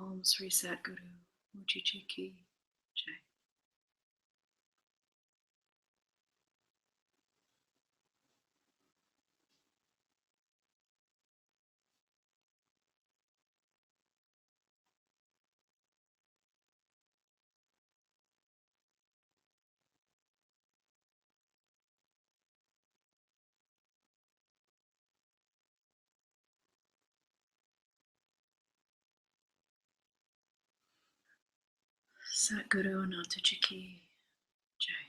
Om Sri Satguru Mujiji Ki Jai. Satguru Anantaji Ki Jai.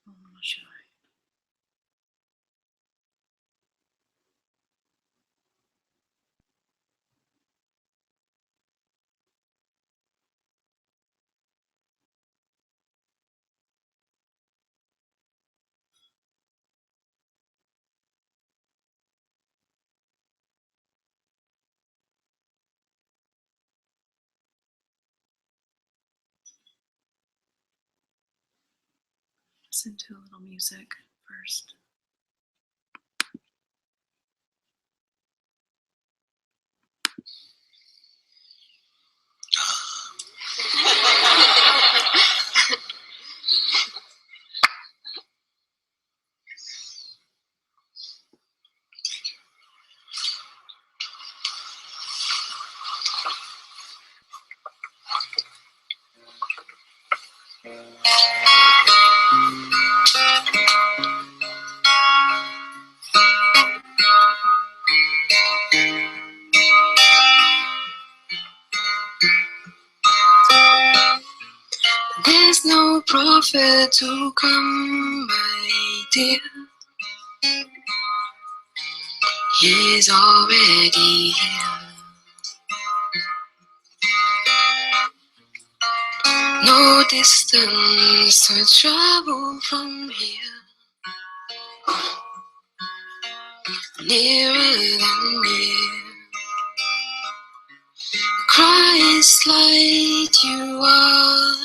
Om Namah Shivaya. Listen to a little music first. There's no prophet to come, my dear. He's already here. No distance to travel from here. Nearer than near. Christ light you are.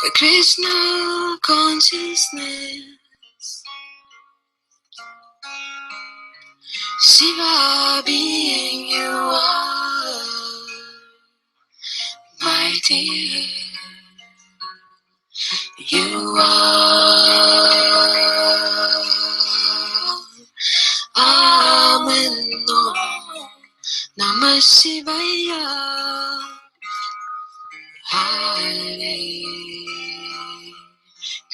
The Krishna consciousness. Shiva being you are, my dear. You are. Amen. Namah Shivaya. Hare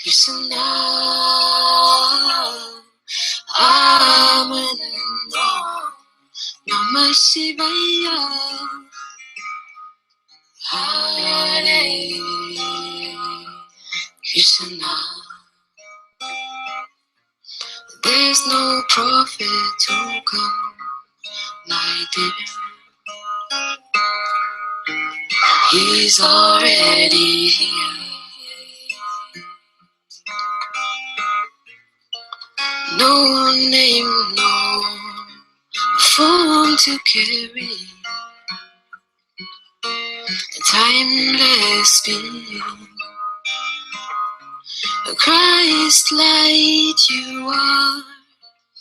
Krishna. Amen. Namah Shivaya. Hare Krishna. There's no prophet to come, my dear. He's already here. No name, no form to carry the timeless being. A Christ light you are.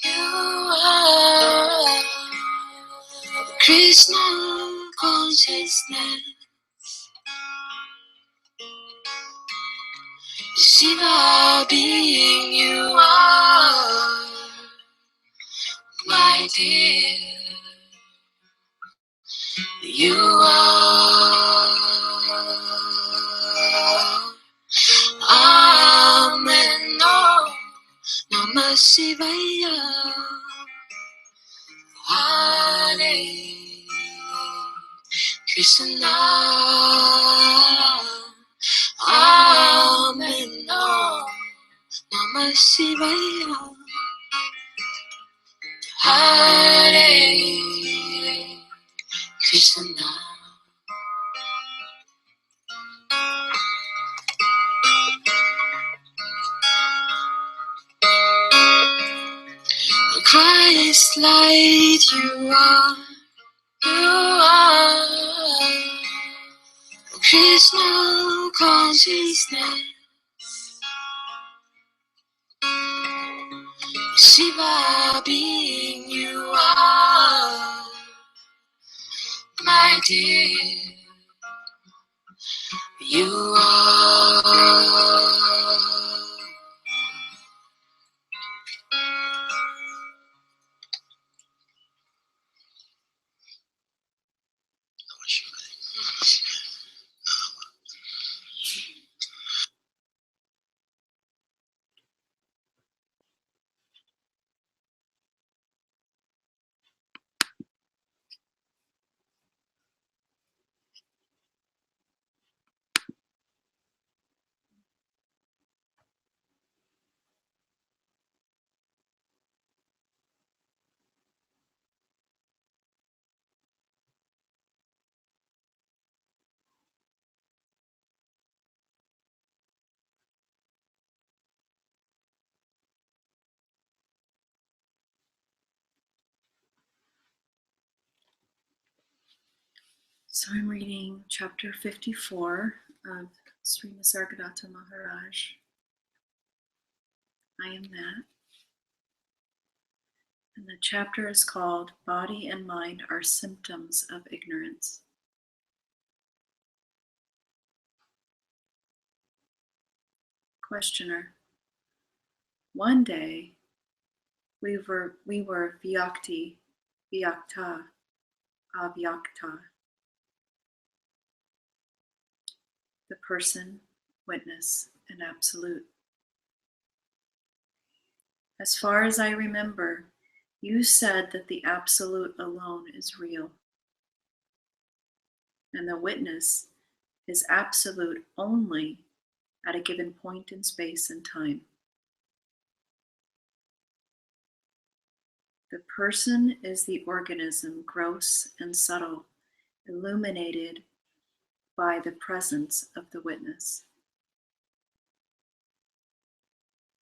You are Krishna consciousness. Shiva being you are, my dear. You are. Amen. Namah Shivaya. Hare Krishna. Amen. Namah Shivaya. Hare Krishna. Christ light you are. Krishna consciousness, Shiva being you are, my dear, you are. So I'm reading chapter 54 of Sri Nisargadatta Maharaj. I am that. And the chapter is called Body and Mind Are Symptoms of Ignorance. Questioner. One day we were vyakti, vyakta, avyakta. The person, witness, and absolute. As far as I remember, you said that the absolute alone is real, and the witness is absolute only at a given point in space and time. The person is the organism, gross and subtle, illuminated by the presence of the witness.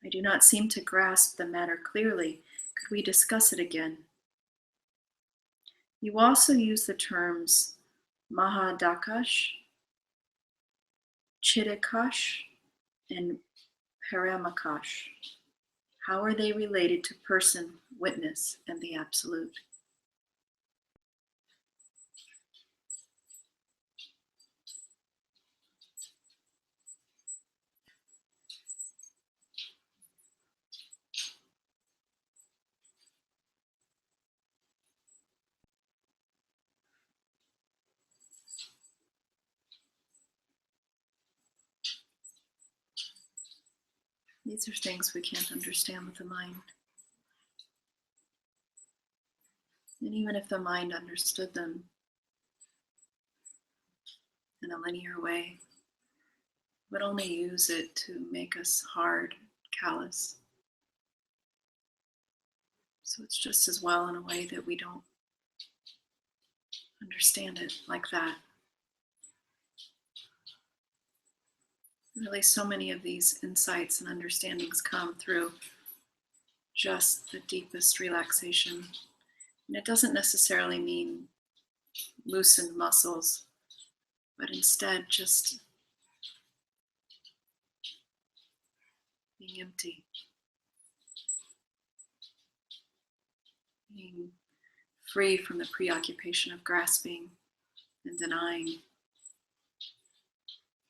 I do not seem to grasp the matter clearly. Could we discuss it again? You also use the terms Mahadakash, Chidakash, and Paramakash. How are they related to person, witness, and the absolute? These are things we can't understand with the mind. And even if the mind understood them in a linear way, it would only use it to make us hard, callous. So it's just as well in a way that we don't understand it like that. Really, so many of these insights and understandings come through just the deepest relaxation. And it doesn't necessarily mean loosened muscles, but instead just being empty, being free from the preoccupation of grasping and denying.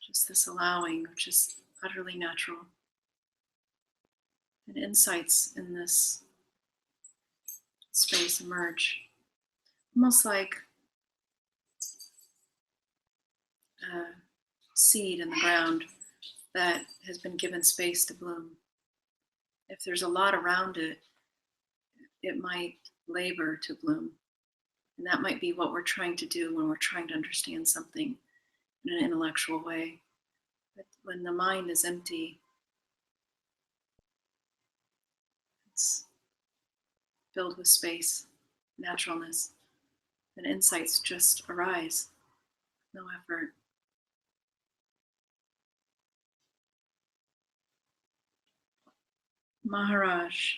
Just this allowing, which is utterly natural. And insights in this space emerge, almost like a seed in the ground that has been given space to bloom. If there's a lot around it, it might labor to bloom. And that might be what we're trying to do when we're trying to understand something in an intellectual way. But when the mind is empty, it's filled with space, naturalness, then insights just arise. No effort. Maharaj,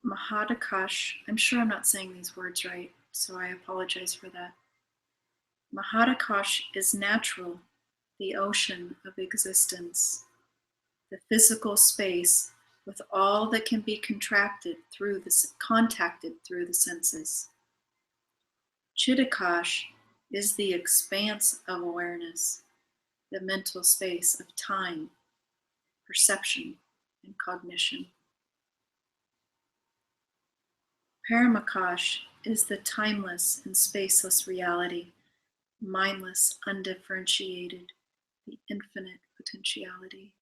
Mahadakash, I'm sure I'm not saying these words right, so I apologize for that. Mahadakash is natural, the ocean of existence, the physical space with all that can be contacted through the senses. Chidakash is the expanse of awareness, the mental space of time, perception, and cognition. Paramakash is the timeless and spaceless reality, mindless, undifferentiated, the infinite potentiality.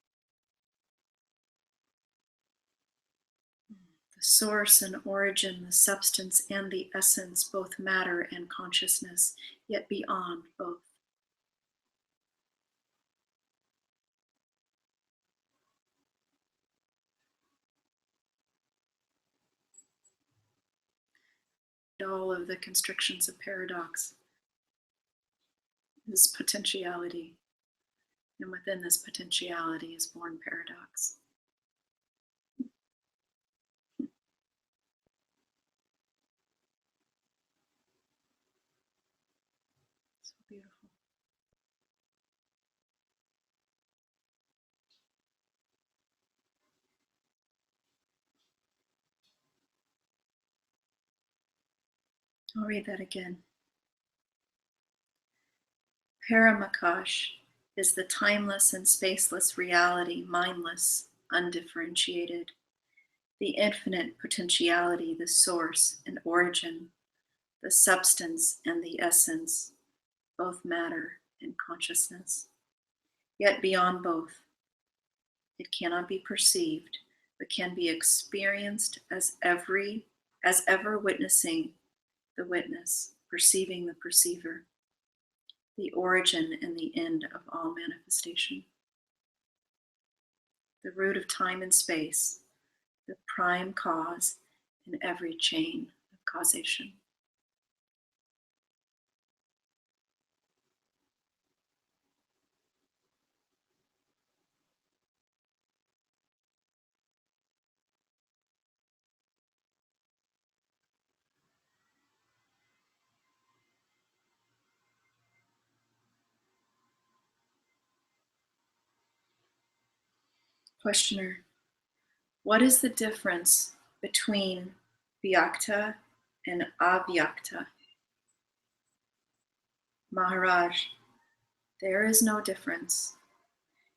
The source and origin, the substance and the essence, both matter and consciousness, yet beyond both. All of the constrictions of paradox is potentiality, and within this potentiality is born paradox. So beautiful. I'll read that again. Paramakash is the timeless and spaceless reality, mindless, undifferentiated, the infinite potentiality, the source and origin, the substance and the essence, both matter and consciousness. Yet beyond both, it cannot be perceived, but can be experienced as ever witnessing the witness, perceiving the perceiver, the origin and the end of all manifestation. The root of time and space, the prime cause in every chain of causation. Questioner, what is the difference between vyakta and avyakta? Maharaj, there is no difference.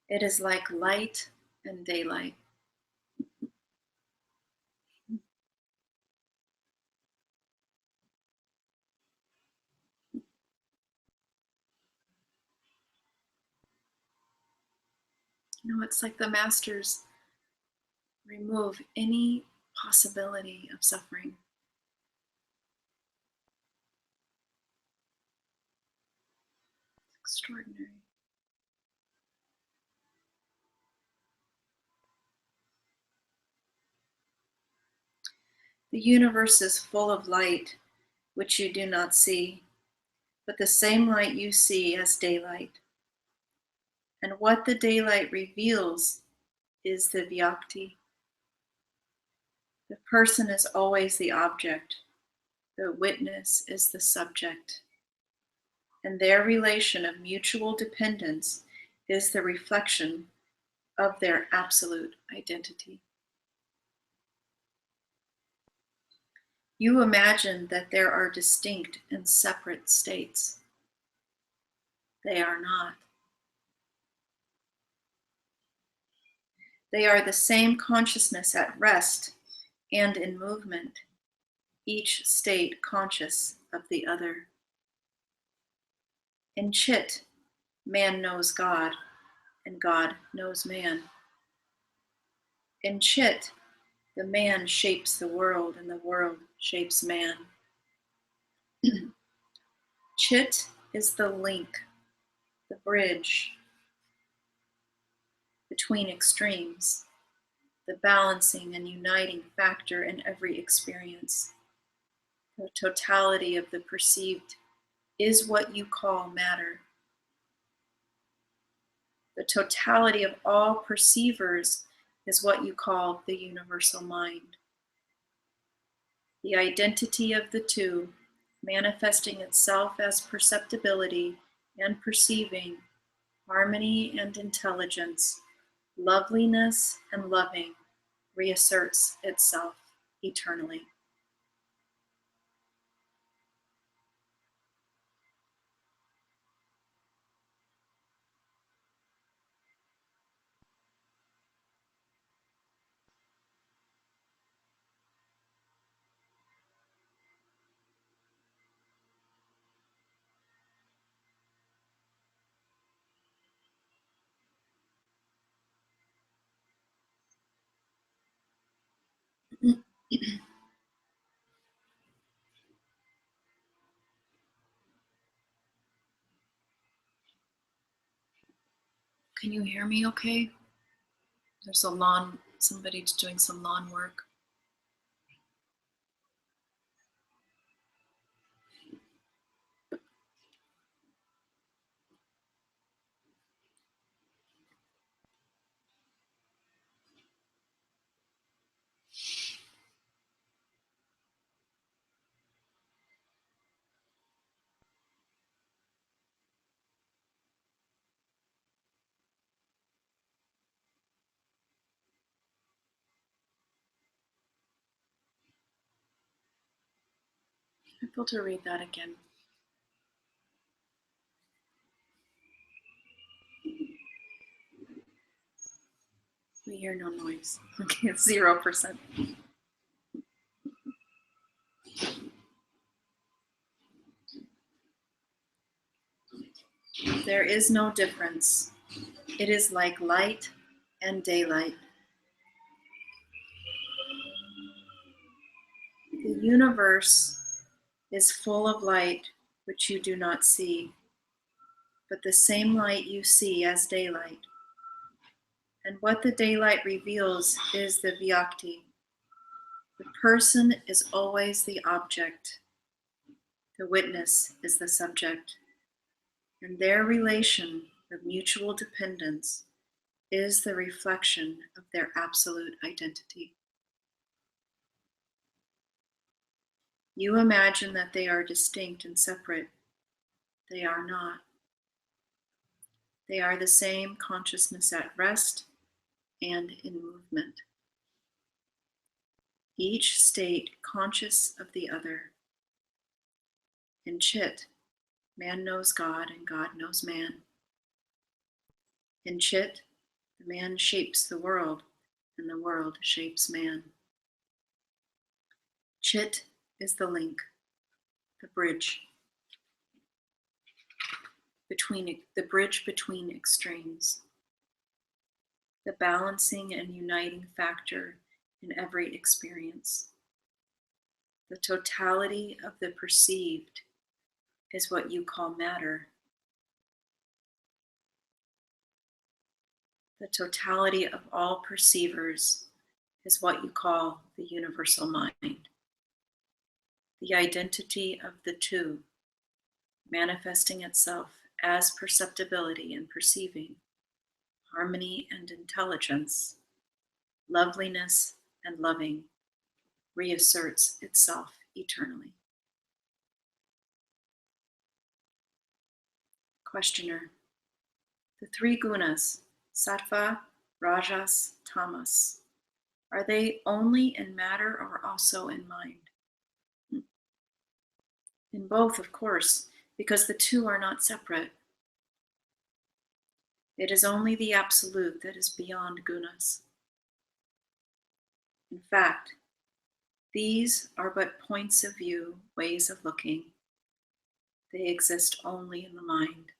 It is like light and daylight. It's like the masters remove any possibility of suffering. It's extraordinary. The universe is full of light, which you do not see, but the same light you see as daylight. And what the daylight reveals is the vyakti. The person is always the object, the witness is the subject, and their relation of mutual dependence is the reflection of their absolute identity. You imagine that there are distinct and separate states. They are not. They are the same consciousness at rest and in movement, each state conscious of the other. In Chit, man knows God, and God knows man. In Chit, the man shapes the world, and the world shapes man. Chit is the link, the bridge between extremes, the balancing and uniting factor in every experience. The totality of the perceived is what you call matter. The totality of all perceivers is what you call the universal mind. The identity of the two, manifesting itself as perceptibility and perceiving, harmony and intelligence, loveliness and loving, reasserts itself eternally. Can you hear me okay? There's a lawn, somebody's doing some lawn work. I'm able to read that again. We hear no noise. Okay, it's 0%. There is no difference. It is like light and daylight. The universe is full of light which you do not see, but the same light you see as daylight. And what the daylight reveals is the Vyakti. The person is always the object. The witness is the subject. And their relation of mutual dependence is the reflection of their absolute identity. You imagine that they are distinct and separate. They are not. They are the same consciousness at rest and in movement. Each state conscious of the other. In Chit, man knows God and God knows man. In Chit, the man shapes the world and the world shapes man. Chit is the link, the bridge between extremes, the balancing and uniting factor in every experience. The totality of the perceived is what you call matter. The totality of all perceivers is what you call the universal mind. The identity of the two, manifesting itself as perceptibility and perceiving, harmony and intelligence, loveliness and loving, reasserts itself eternally. Questioner. The three gunas, sattva, rajas, tamas, are they only in matter or also in mind? In both, of course, because the two are not separate. It is only the absolute that is beyond gunas. In fact, these are but points of view, ways of looking. They exist only in the mind.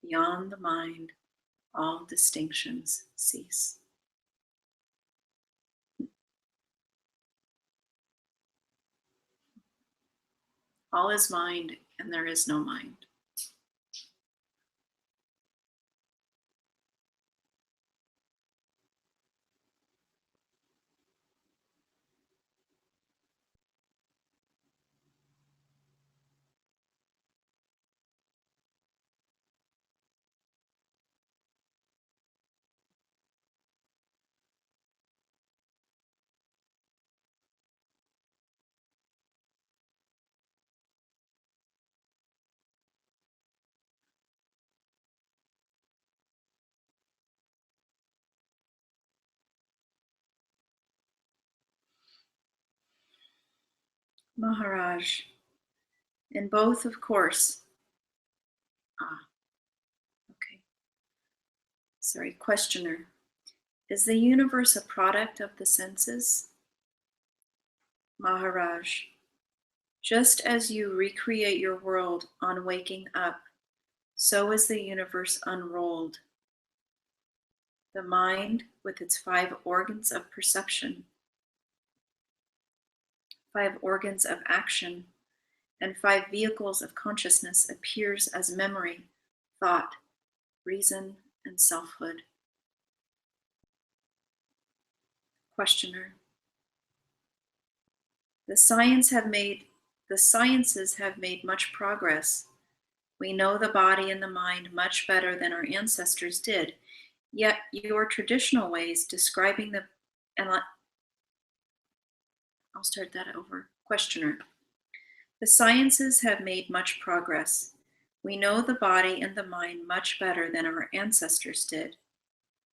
Beyond the mind, all distinctions cease. All is mind, and there is no mind. Maharaj, in both, of course. Okay. Sorry, questioner. Is the universe a product of the senses? Maharaj, just as you recreate your world on waking up, so is the universe unrolled. The mind, with its 5 organs of perception, 5 organs of action, and 5 vehicles of consciousness, appears as memory, thought, reason, and selfhood. Questioner. The sciences have made much progress. We know the body and the mind much better than our ancestors did. Yet your traditional ways describing the and I'll start that over. Questioner. The sciences have made much progress. We know the body and the mind much better than our ancestors did.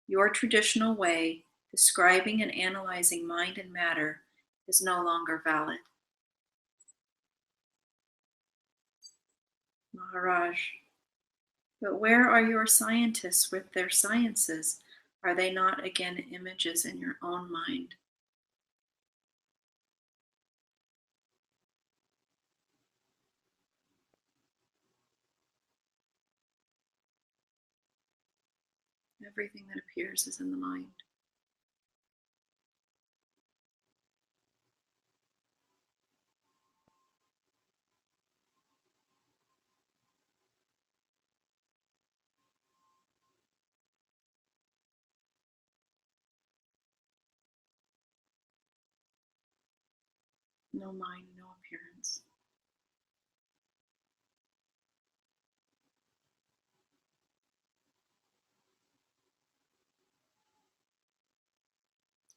Your traditional way, describing and analyzing mind and matter, is no longer valid. Maharaj, but where are your scientists with their sciences? Are they not again images in your own mind? Everything that appears is in the mind. No mind, no appearance.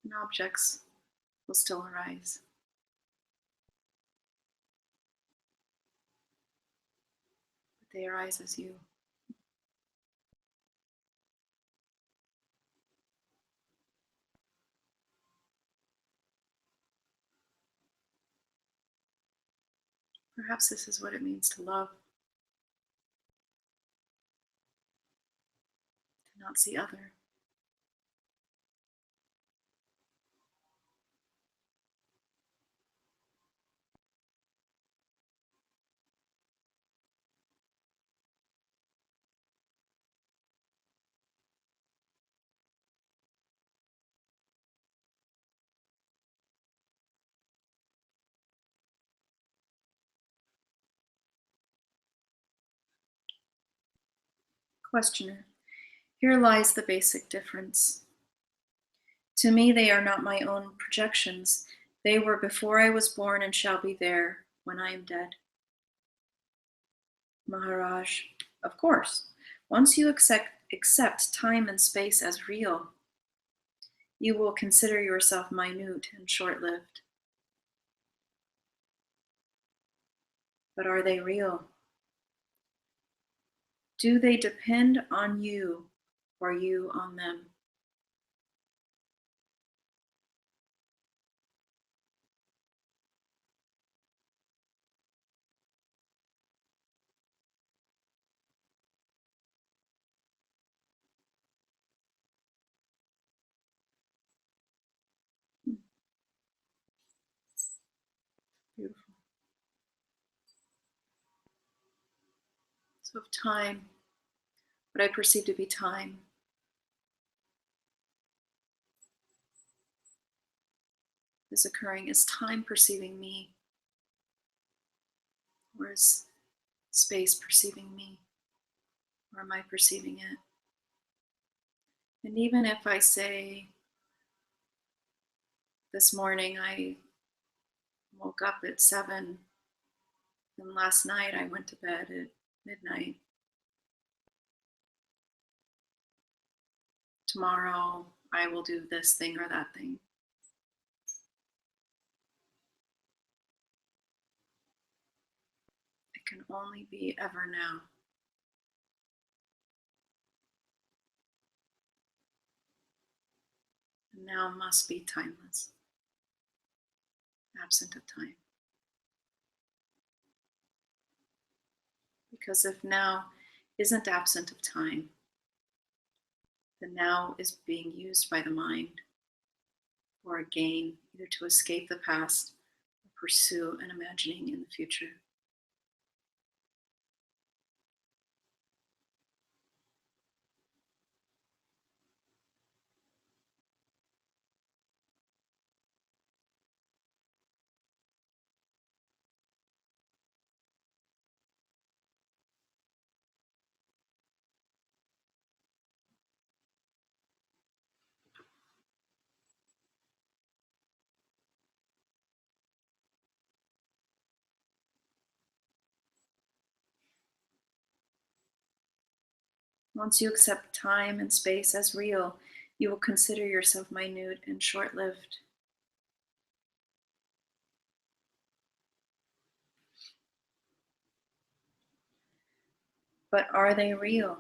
And objects will still arise. But they arise as you. Perhaps this is what it means to love, to not see other. Questioner. Here lies the basic difference. To me, they are not my own projections. They were before I was born and shall be there when I am dead. Maharaj, of course. Once you accept time and space as real, you will consider yourself minute and short lived. But are they real? Do they depend on you or you on them? Beautiful. So, if time, what I perceive to be time, is occurring, is time perceiving me? Or is space perceiving me? Or am I perceiving it? And even if I say, this morning I woke up at 7, and last night I went to bed at midnight. Tomorrow I will do this thing or that thing. It can only be ever now. And now must be timeless, absent of time. Because if now isn't absent of time, the now is being used by the mind for a gain, either to escape the past or pursue an imagining in the future. Once you accept time and space as real, you will consider yourself minute and short-lived. But are they real?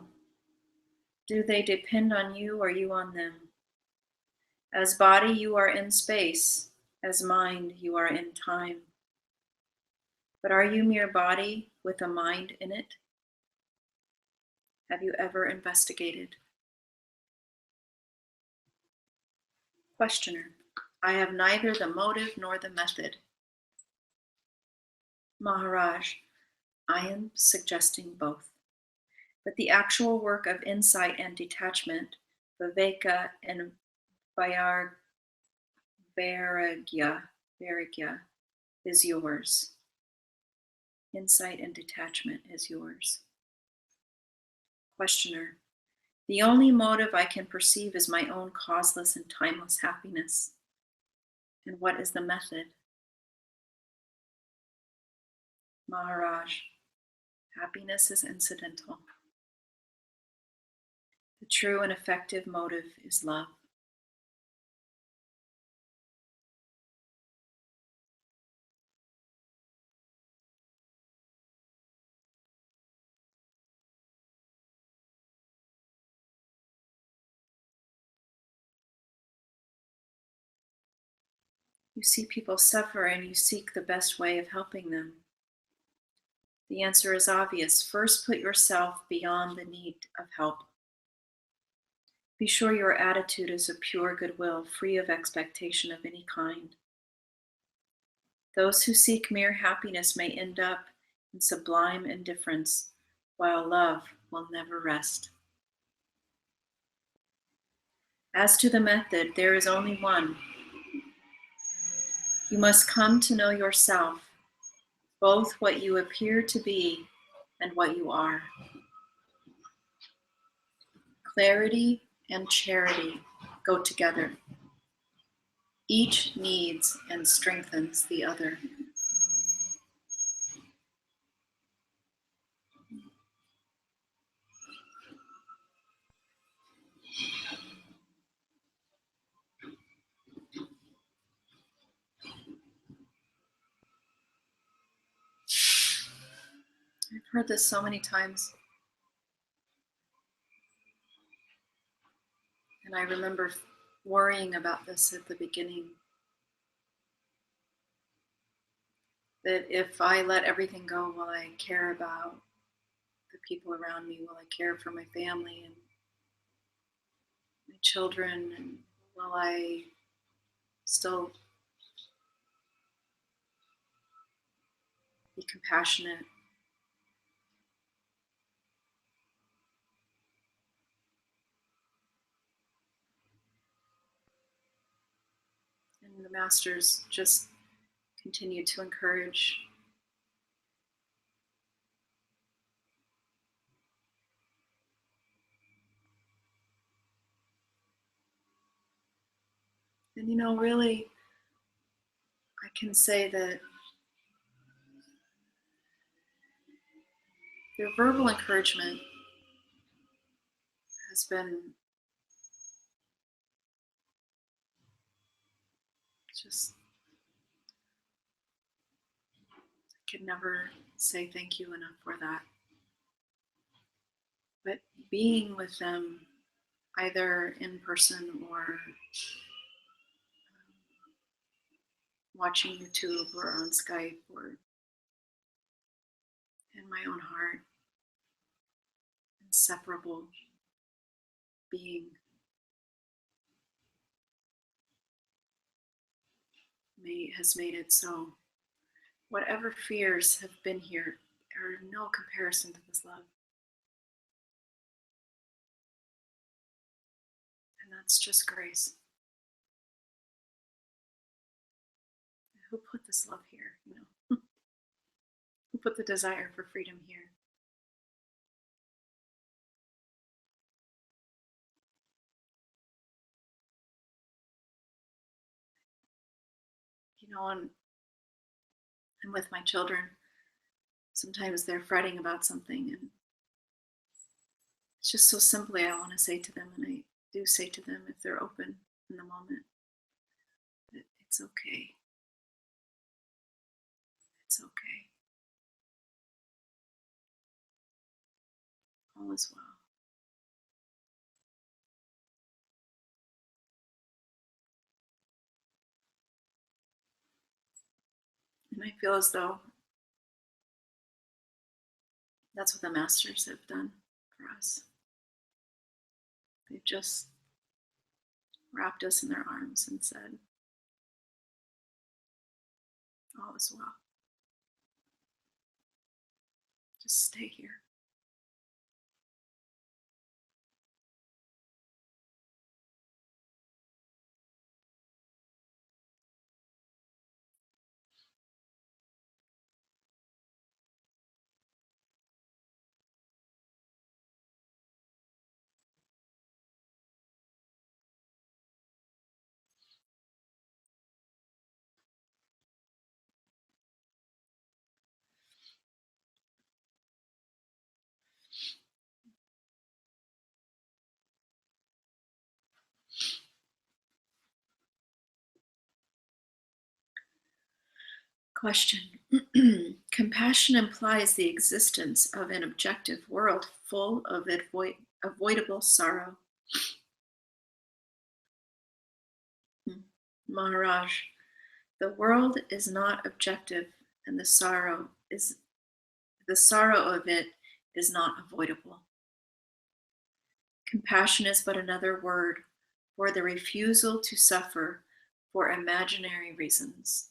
Do they depend on you or you on them? As body, you are in space. As mind, you are in time. But are you mere body with a mind in it? Have you ever investigated? Questioner: I have neither the motive nor the method. Maharaj: I am suggesting both. But the actual work of insight and detachment, viveka and vairagya, is yours. Insight and detachment is yours. Questioner: the only motive I can perceive is my own causeless and timeless happiness. And what is the method? Maharaj: happiness is incidental. The true and effective motive is love. You see people suffer and you seek the best way of helping them. The answer is obvious. First, put yourself beyond the need of help. Be sure your attitude is of pure goodwill, free of expectation of any kind. Those who seek mere happiness may end up in sublime indifference, while love will never rest. As to the method, there is only one. You must come to know yourself, both what you appear to be and what you are. Clarity and charity go together. Each needs and strengthens the other. I've heard this so many times. And I remember worrying about this at the beginning. That if I let everything go, will I care about the people around me? Will I care for my family and my children? And will I still be compassionate? And the masters just continue to encourage. And really, I can say that their verbal encouragement has been just, I could never say thank you enough for that. But being with them, either in person or watching YouTube or on Skype or in my own heart, inseparable being has made it so. Whatever fears have been here are no comparison to this love. And that's just grace. Who put this love here, you know? Who put the desire for freedom here? You know, and I'm with my children. Sometimes they're fretting about something, and it's just so simply I want to say to them, and I do say to them if they're open in the moment, that it's okay. It's okay. All is well. And I feel as though that's what the masters have done for us. They've just wrapped us in their arms and said, all is well. Just stay here. Question. Compassion implies the existence of an objective world full of avoidable sorrow. Maharaj, the world is not objective, and the sorrow of it is not avoidable. Compassion is but another word for the refusal to suffer for imaginary reasons.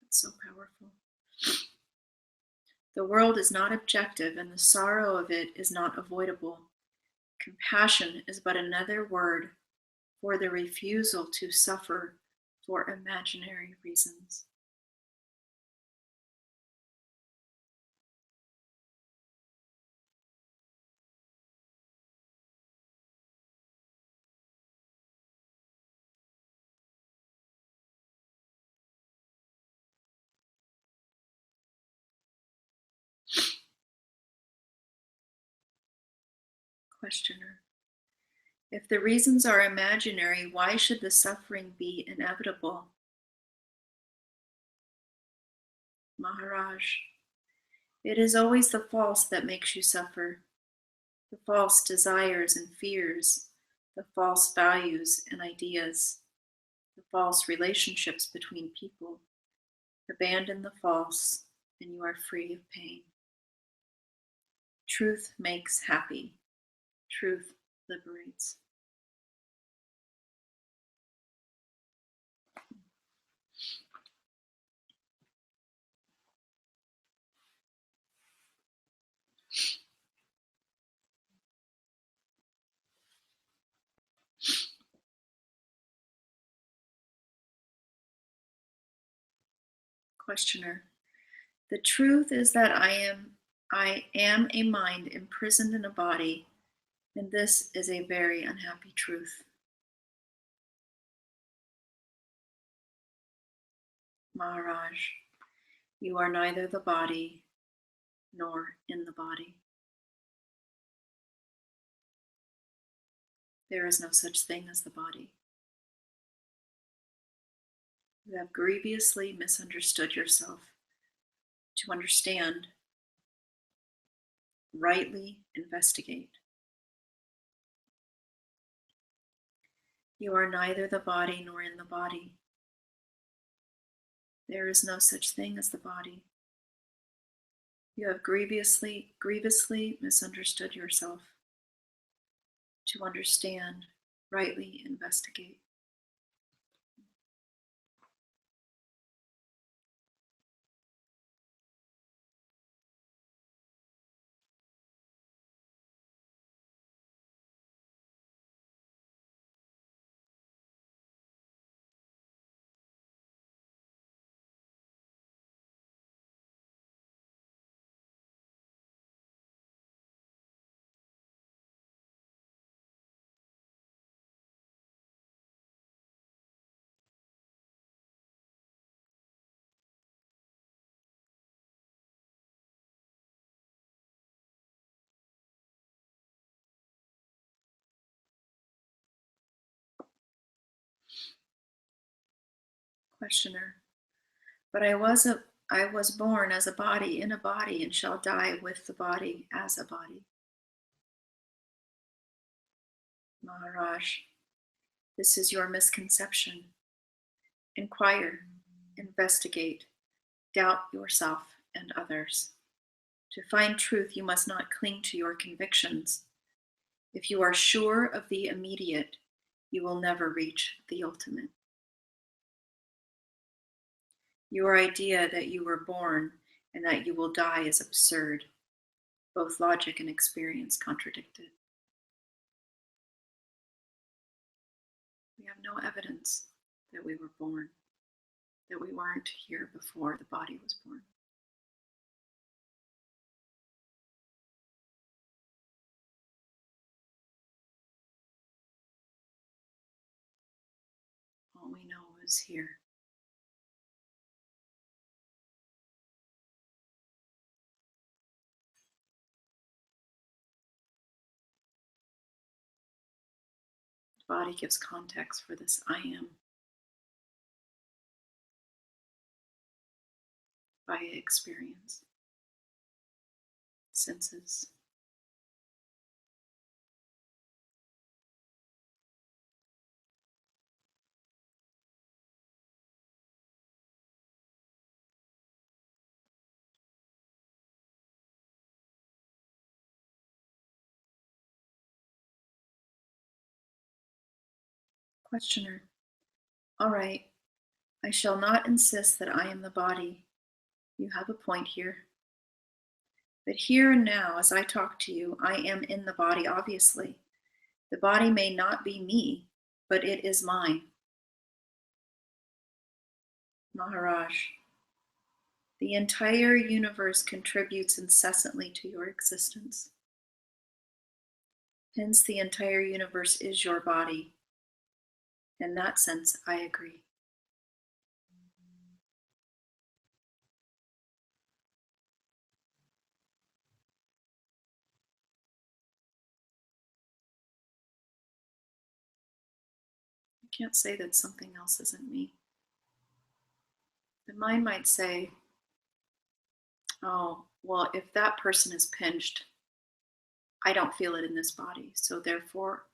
That's so powerful. The world is not objective, and the sorrow of it is not avoidable. Compassion is but another word for the refusal to suffer for imaginary reasons. Questioner. If the reasons are imaginary, why should the suffering be inevitable? Maharaj, it is always the false that makes you suffer. The false desires and fears, the false values and ideas, the false relationships between people. Abandon the false, and you are free of pain. Truth makes happy. Truth liberates. Questioner. The truth is that I am a mind imprisoned in a body, and this is a very unhappy truth. Maharaj, you are neither the body nor in the body. There is no such thing as the body. You have grievously misunderstood yourself. To understand, rightly investigate. You are neither the body nor in the body. There is no such thing as the body. You have grievously misunderstood yourself. To understand, rightly investigate. Questioner. But I was born as a body in a body and shall die with the body as a body. Maharaj, this is your misconception. Inquire, investigate, doubt yourself and others. To find truth, you must not cling to your convictions. If you are sure of the immediate, you will never reach the ultimate. Your idea that you were born and that you will die is absurd. Both logic and experience contradict it. We have no evidence that we were born, that we weren't here before the body was born. All we know is here. The body gives context for this I am via experience, senses. Questioner. All right, I shall not insist that I am the body. You have a point here. But here and now, as I talk to you, I am in the body, obviously. The body may not be me, but it is mine. Maharaj, the entire universe contributes incessantly to your existence. Hence, the entire universe is your body. In that sense, I agree. I can't say that something else isn't me. The mind might say, oh, well, if that person is pinched, I don't feel it in this body, so therefore,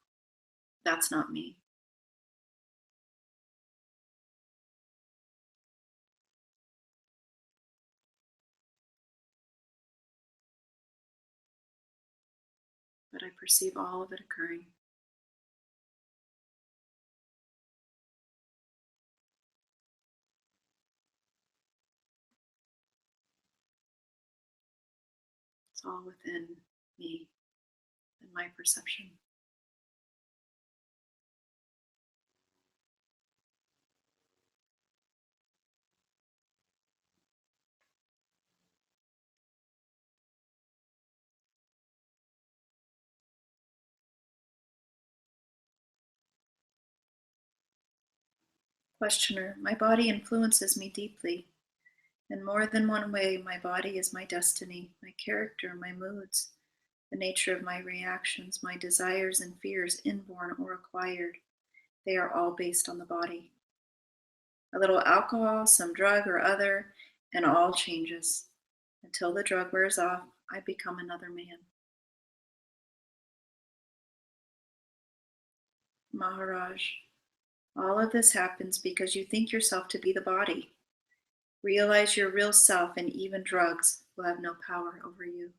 that's not me. But I perceive all of it occurring. It's all within me and my perception. Questioner, my body influences me deeply. In more than one way, my body is my destiny, my character, my moods, the nature of my reactions, my desires and fears, inborn or acquired. They are all based on the body. A little alcohol, some drug or other, and all changes. Until the drug wears off, I become another man. Maharaj, All of this happens because you think yourself to be the body. Realize your real self, and even drugs will have no power over you.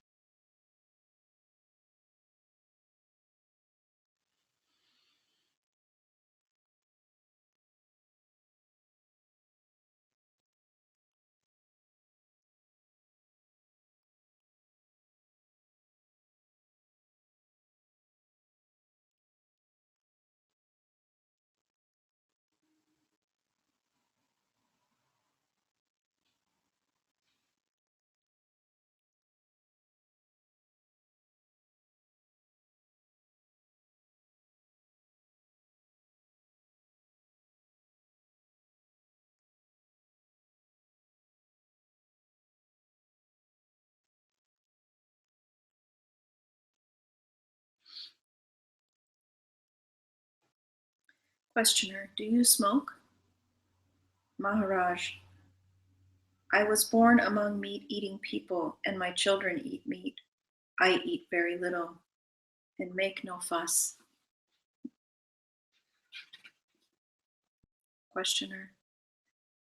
Questioner, do you smoke? Maharaj, I was born among meat-eating people, and my children eat meat. I eat very little and make no fuss. Questioner,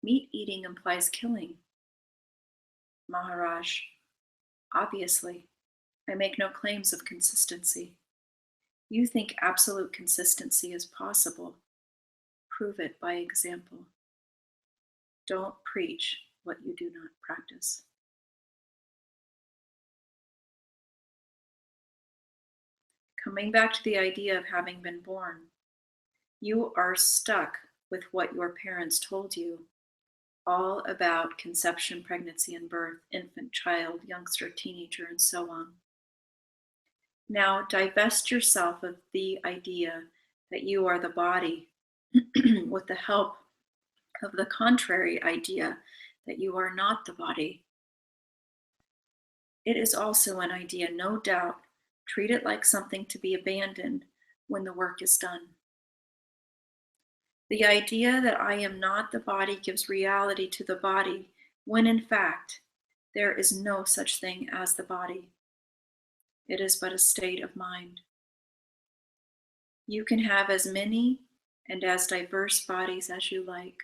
meat eating implies killing. Maharaj, obviously, I make no claims of consistency. You think absolute consistency is possible. Prove it by example. Don't preach what you do not practice. Coming back to the idea of having been born, you are stuck with what your parents told you, all about conception, pregnancy, and birth, infant, child, youngster, teenager, and so on. Now divest yourself of the idea that you are the body with the help of the contrary idea that you are not the body. It is also an idea, no doubt. Treat it like something to be abandoned when the work is done. The idea that I am not the body gives reality to the body, when in fact, there is no such thing as the body. It is but a state of mind. You can have as many and as diverse bodies as you like.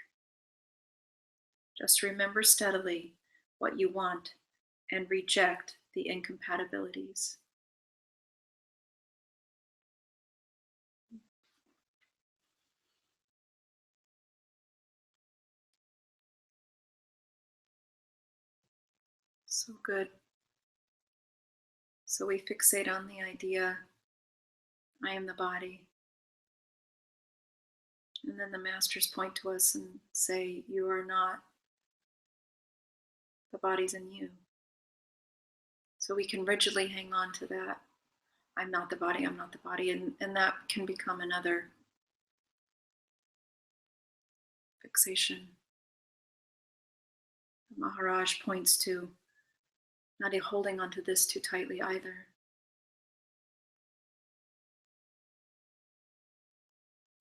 Just remember steadily what you want and reject the incompatibilities. So good. So we fixate on the idea, I am the body. And then the masters point to us and say, you are not, the body's in you. So we can rigidly hang on to that. I'm not the body, I'm not the body. And that can become another fixation. Maharaj points to not holding onto this too tightly either.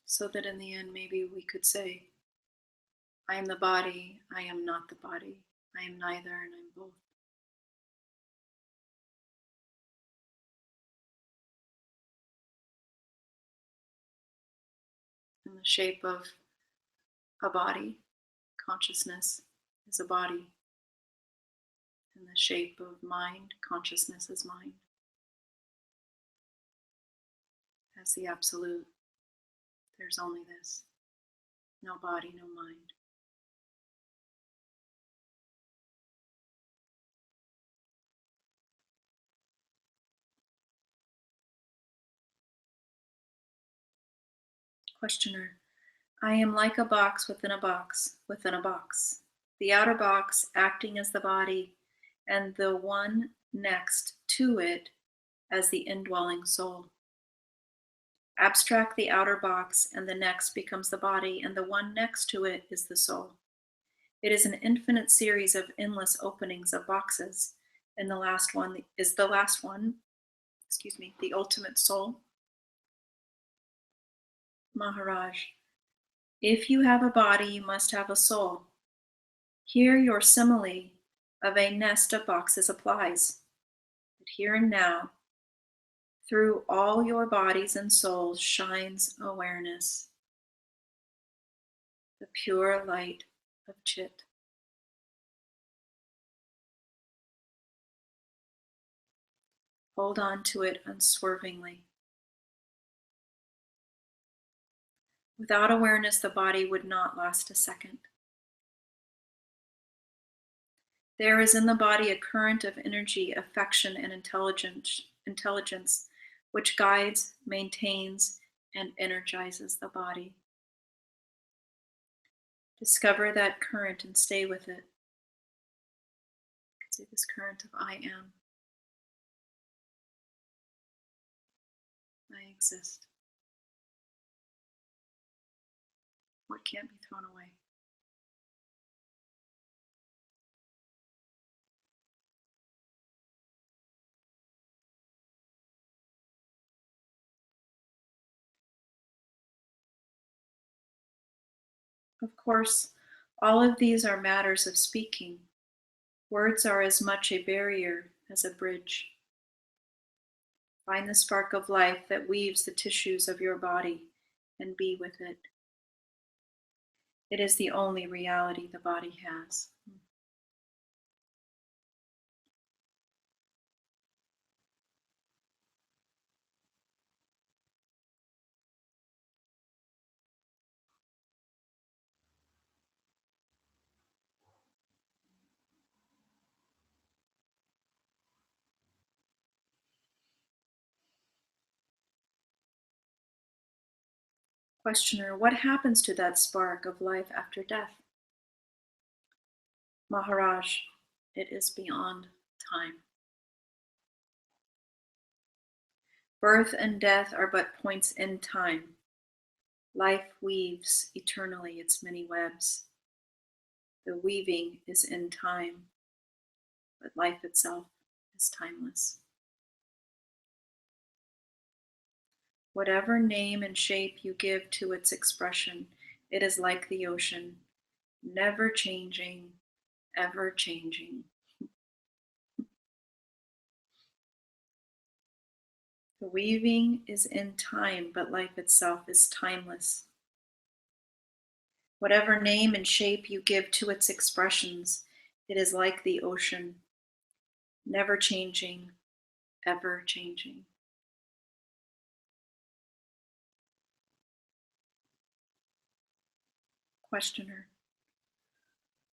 So that in the end, maybe we could say, I am the body, I am not the body. I am neither, and I'm both. In the shape of a body, consciousness is a body. In the shape of mind, consciousness is mind. As the absolute, there's only this. No body, no mind. Questioner, I am like a box within a box within a box. The outer box acting as the body, and the one next to it as the indwelling soul. Abstract the outer box, and the next becomes the body, and the one next to it is the soul. It is an infinite series of endless openings of boxes, and the last one, the ultimate soul. Maharaj, if you have a body, you must have a soul. Here your simile of a nest of boxes applies. But here and now, through all your bodies and souls shines awareness. the pure light of Chit. Hold on to it unswervingly. Without awareness, the body would not last a second. There is in the body a current of energy, affection, and intelligence which guides, maintains, and energizes the body. Discover that current and stay with it. You could say this current of I am. I exist. What can't be thrown away? Of course, all of these are matters of speaking. Words are as much a barrier as a bridge. Find the spark of life that weaves the tissues of your body and be with it. It is the only reality the body has. Questioner, what happens to that spark of life after death? Maharaj, it is beyond time. Birth and death are but points in time. Life weaves eternally its many webs. The weaving is in time, but life itself is timeless. Whatever name and shape you give to its expression, it is like the ocean, never changing, ever changing. The weaving is in time, but life itself is timeless. Whatever name and shape you give to its expressions, it is like the ocean, never changing, ever changing. Questioner.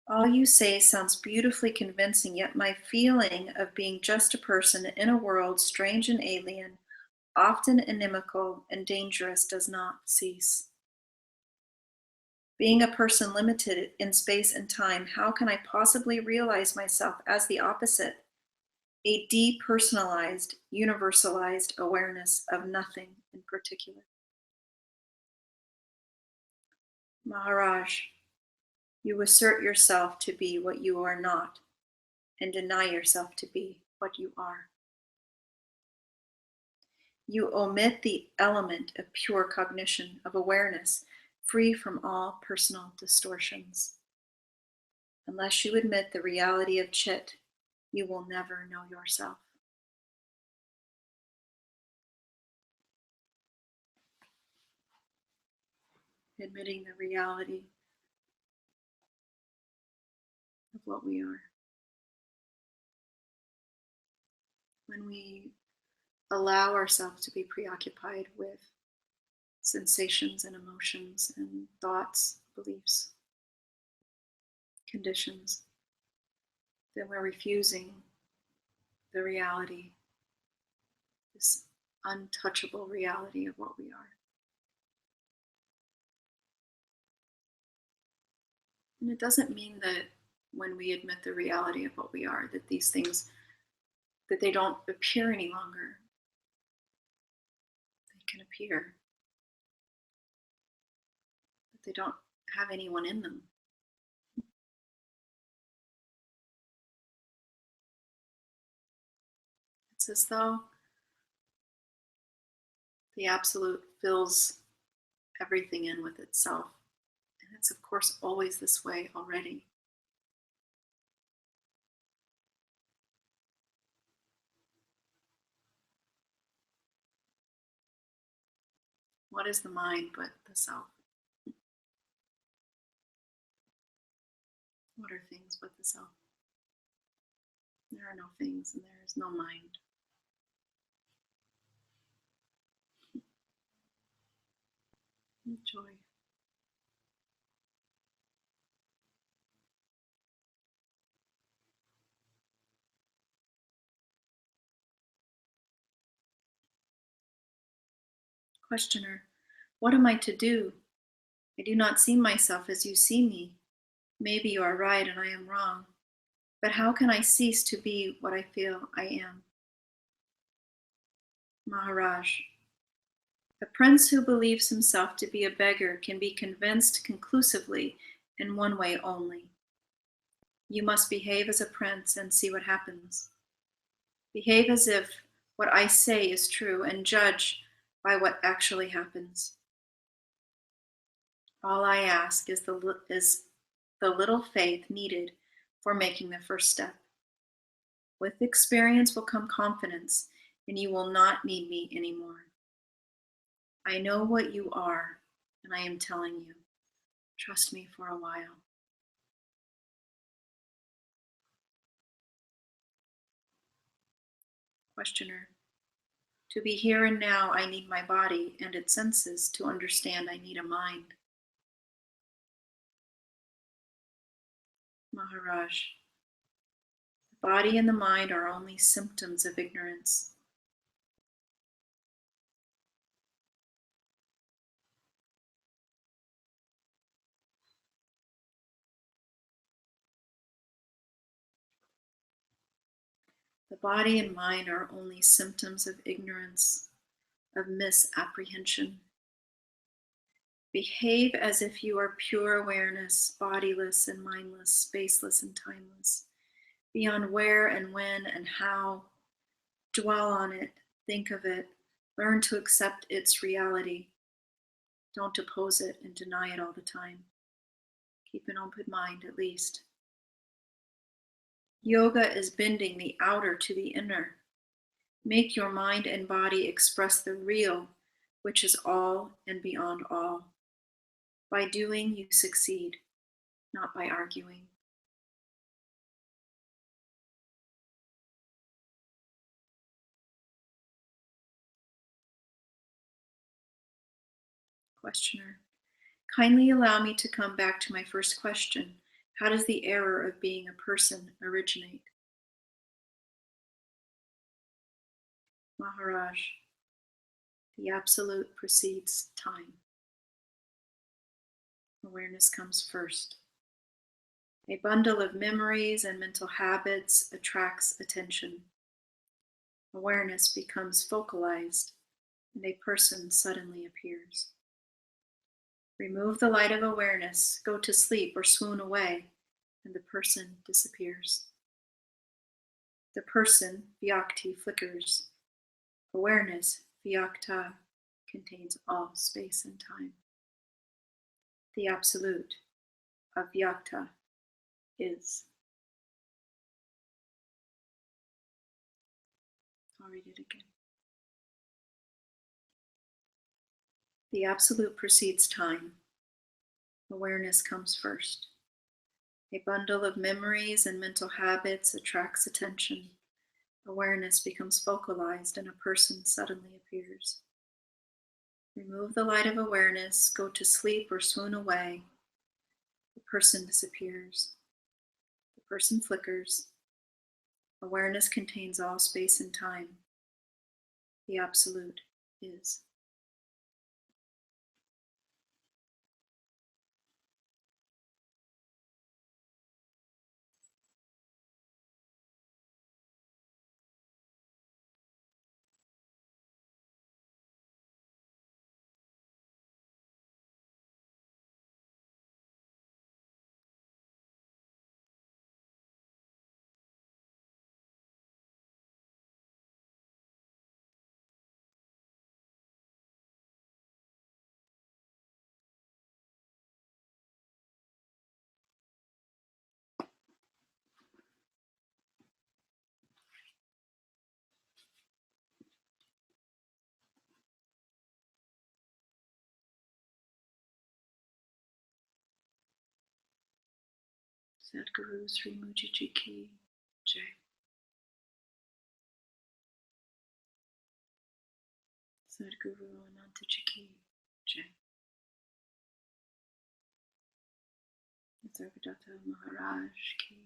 All you say sounds beautifully convincing, yet my feeling of being just a person in a world strange and alien, often inimical and dangerous, does not cease. Being a person limited in space and time, how can I possibly realize myself as the opposite? A depersonalized, universalized awareness of nothing in particular. Maharaj, you assert yourself to be what you are not and deny yourself to be what you are. You omit the element of pure cognition, of awareness, free from all personal distortions. Unless you admit the reality of Chit, you will never know yourself. Admitting the reality of what we are. When we allow ourselves to be preoccupied with sensations and emotions and thoughts, beliefs, conditions, then we're refusing the reality, this untouchable reality of what we are. And it doesn't mean that when we admit the reality of what we are, that these things, that they don't appear any longer. They can appear, but they don't have anyone in them. It's as though the Absolute fills everything in with itself. And it's, of course, always this way already. What is the mind but the self? What are things but the self? There are no things and there is no mind. Joy. Questioner, what am I to do? I do not see myself as you see me. Maybe you are right and I am wrong. But how can I cease to be what I feel I am? Maharaj, a prince who believes himself to be a beggar can be convinced conclusively in one way only. You must behave as a prince and see what happens. Behave as if what I say is true and judge by what actually happens. All I ask is the little faith needed for making the first step. With experience will come confidence, and you will not need me anymore. I know what you are, and I am telling you. Trust me for a while. Questioner, to be here and now, I need my body and its senses. To understand, I need a mind. Maharaj, the body and the mind are only symptoms of ignorance. The body and mind are only symptoms of ignorance, of misapprehension. Behave as if you are pure awareness, bodiless and mindless, spaceless and timeless, beyond where and when and how. Dwell on it, think of it, learn to accept its reality. Don't oppose it and deny it all the time. Keep an open mind at least. Yoga is bending the outer to the inner. Make your mind and body express the real, which is all and beyond all. By doing, you succeed, not by arguing. Questioner, kindly allow me to come back to my first question. How does the error of being a person originate? Maharaj, the absolute precedes time. Awareness comes first. A bundle of memories and mental habits attracts attention. Awareness becomes focalized, and a person suddenly appears. Remove the light of awareness, go to sleep or swoon away, and the person disappears. The person, Vyakti, flickers. Awareness, Vyakta, contains all space and time. The absolute, Avyakta, is. I'll read it again. The absolute precedes time. Awareness comes first. A bundle of memories and mental habits attracts attention. Awareness becomes focalized and a person suddenly appears. Remove the light of awareness, go to sleep or swoon away. The person disappears. The person flickers. Awareness contains all space and time. The absolute is. Sadhguru Sri Mujiji Ki Jai. Sadhguru Anantaji Ki Jai. Nisargadatta Maharaj Ki